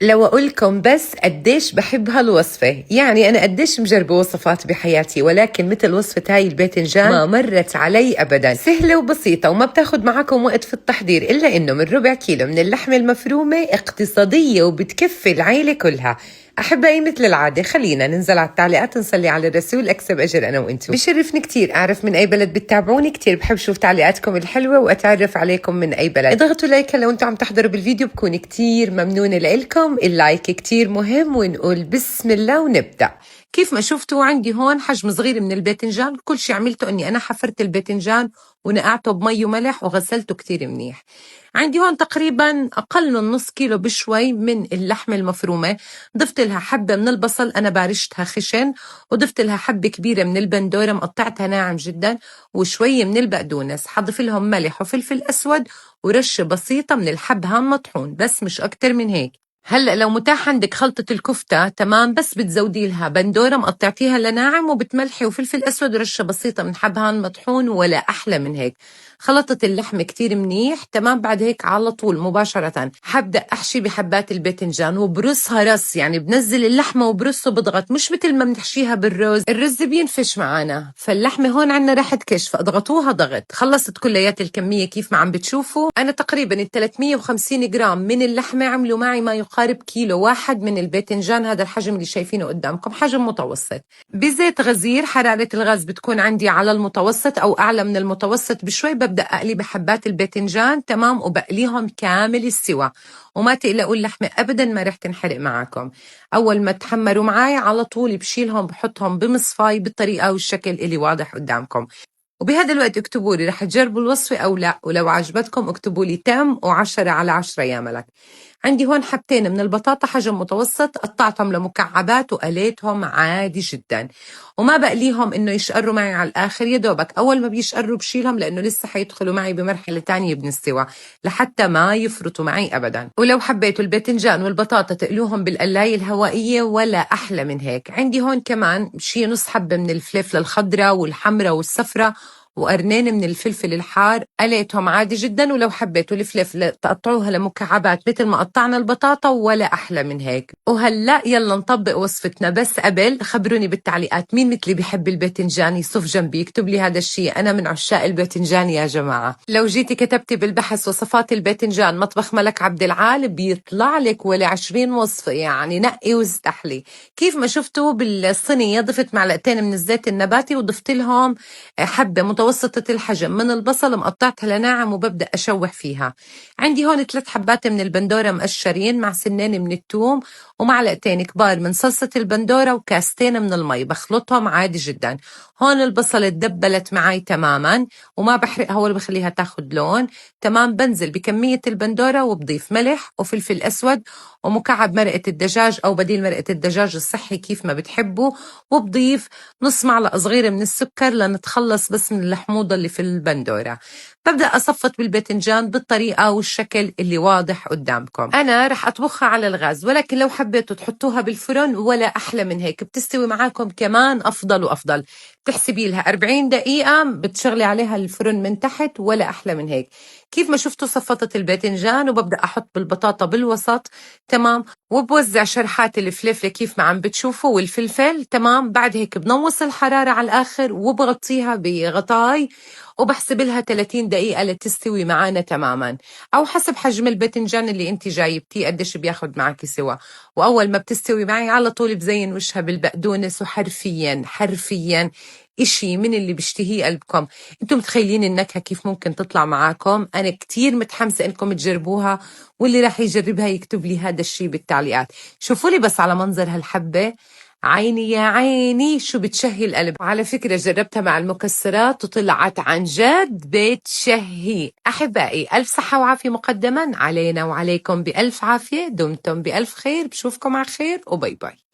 لو أقولكم بس قديش بحب هالوصفة، يعني أنا قديش مجربة وصفات بحياتي، ولكن مثل وصفة هاي الباذنجان ما مرت علي أبدا. سهلة وبسيطة وما بتاخد معكم وقت في التحضير، إلا إنه من ربع كيلو من اللحمة المفرومة اقتصادية وبتكفي العيلة كلها. أحبائي مثل العادة خلينا ننزل على التعليقات نصلي على الرسول أكسب أجر أنا وإنتو. بشرفني كتير أعرف من أي بلد بتتابعوني، كتير بحب شوف تعليقاتكم الحلوة وأتعرف عليكم من أي بلد. اضغطوا لايك لو أنتو عم تحضروا بالفيديو، بكون كتير ممنونة لإلكم. اللايك كتير مهم، ونقول بسم الله ونبدأ. كيف ما شفتوا عندي هون حجم صغير من الباذنجان. كل شي عملته اني انا حفرت الباذنجان ونقعته بمي وملح وغسلته كتير منيح. عندي هون تقريبا اقل من نص كيلو بشوي من اللحمه المفرومه. ضفت لها حبه من البصل انا بارشتها خشن، وضفت لها حبه كبيره من البندوره مقطعتها ناعم جدا، وشويه من البقدونس. حضف لهم ملح وفلفل اسود ورشه بسيطه من الحبهان مطحون، بس مش اكتر من هيك. هلا لو متاح عندك خلطة الكفتة تمام، بس بتزودي لها بندورة مقطعتيها لناعم، وبتملحي وفلفل أسود ورشة بسيطة من حبهان مطحون، ولا أحلى من هيك. خلطت اللحمة كتير منيح تمام. بعد هيك على طول مباشرة حبدأ أحشي بحبات الباذنجان وبرصها رص، يعني بنزل اللحمة وبرصه بضغط، مش مثل ما بنحشيها بالرز، الرز بينفش معنا، فاللحمة هون عنا راح تكش، فاضغطوها ضغط. خلصت كليات الكمية كيف ما عم بتشوفوا. أنا تقريبا ال 350 جرام من اللحمة عملوا معي ما يقارب كيلو واحد من الباذنجان. هذا الحجم اللي شايفينه قدامكم، حجم متوسط. بزيت غزير، حرارة الغاز بتكون عندي على المتوسط أو أعلى من المتوسط بشوي. ببدأ أقلي بحبات الباذنجان تمام، وبقليهم كامل السوا، وما تقلقوا اللحمة أبدا ما رح تنحرق معكم. أول ما تحمروا معي على طول بشيلهم بحطهم بمصفاي بالطريقة والشكل اللي واضح قدامكم. وبهذا الوقت اكتبوا لي رح تجربوا الوصفة أو لا، ولو عجبتكم اكتبوا لي تم و10 على 10 يا ملك. عندي هون حبتين من البطاطا حجم متوسط، قطعتهم لمكعبات وقليتهم عادي جدا، وما بقليهم انه يشقروا معي على الاخر. يا دوبك اول ما بيشقروا بشيلهم، لانه لسه حيدخلوا معي بمرحله تانية من السوا لحتى ما يفرطوا معي ابدا. ولو حبيتوا الباذنجان والبطاطا تقلوهم بالقلاية الهوائيه ولا احلى من هيك. عندي هون كمان شي نص حبه من الفلفله الخضراء والحمراء والصفراء، وقرنين من الفلفل الحار قليتهم عادي جدا. ولو حبيتوا الفلفل تقطعوها لمكعبات مثل ما قطعنا البطاطا ولا أحلى من هيك. وهلأ يلا نطبق وصفتنا، بس قبل خبروني بالتعليقات مين مثلي بيحب الباذنجان يصف جنبي، يكتب لي هذا الشيء. أنا من عشاق الباذنجان يا جماعة. لو جيتي كتبتي بالبحث وصفات الباذنجان مطبخ ملك عبد العال بيطلع لك ولا 20 وصفة، يعني نقي واستحلي. كيف ما شفتوا بالصينية ضفت معلقتين من الزيت النباتي، وضفت لهم حبة متوسطة الحجم من البصل مقطعتها لناعم، وببدأ أشوح فيها. عندي هون 3 حبات من البندورة مقشرين، مع سنين من الثوم، ومعلقتين كبار من صلصة البندورة، وكاستين من المي. بخلطهم عادي جدا. هون البصل تدبلت معي تماما وما بحرقها ولا بخليها تاخد لون تمام. بنزل بكمية البندورة وبضيف ملح وفلفل أسود ومكعب مرقة الدجاج أو بديل مرقة الدجاج الصحي كيف ما بتحبوا، وبضيف نص معلقة صغيرة من السكر لنتخلص بس من الحموضة اللي في البندورة. ببدأ أصفط بالباذنجان بالطريقة والشكل اللي واضح قدامكم. أنا رح أطبخها على الغاز، ولكن لو حبيتوا تحطوها بالفرن ولا أحلى من هيك، بتستوي معاكم كمان أفضل وأفضل. تحسبي لها 40 دقيقة بتشغلي عليها الفرن من تحت، ولا أحلى من هيك. كيف ما شفتوا صفطت الباذنجان، وببدأ أحط بالبطاطا بالوسط تمام، وبوزع شرحات الفلفل كيف ما عم بتشوفوا والفلفل تمام. بعد هيك بنوص الحرارة على الآخر وبغطيها بغطاي، وبحسب لها 30 دقيقة لتستوي معانا تماما، أو حسب حجم الباذنجان اللي انت جايبتيه قديش بياخد معك سوا. وأول ما بتستوي معي على طول بزين وشها بالبقدونس، وحرفيا حرفيا إشي من اللي بيشتهيه قلبكم. انتم متخيلين النكهة كيف ممكن تطلع معاكم؟ أنا كتير متحمسة إنكم تجربوها، واللي راح يجربها يكتب لي هذا الشي بالتعليقات. شوفوا لي بس على منظر هالحبة، عيني يا عيني شو بتشهي القلب. وعلى فكرة جربتها مع المكسرات وطلعت عن جد بتشهي. أحبائي ألف صحة وعافية مقدما علينا وعليكم، بألف عافية، دمتم بألف خير، بشوفكم على خير وباي باي.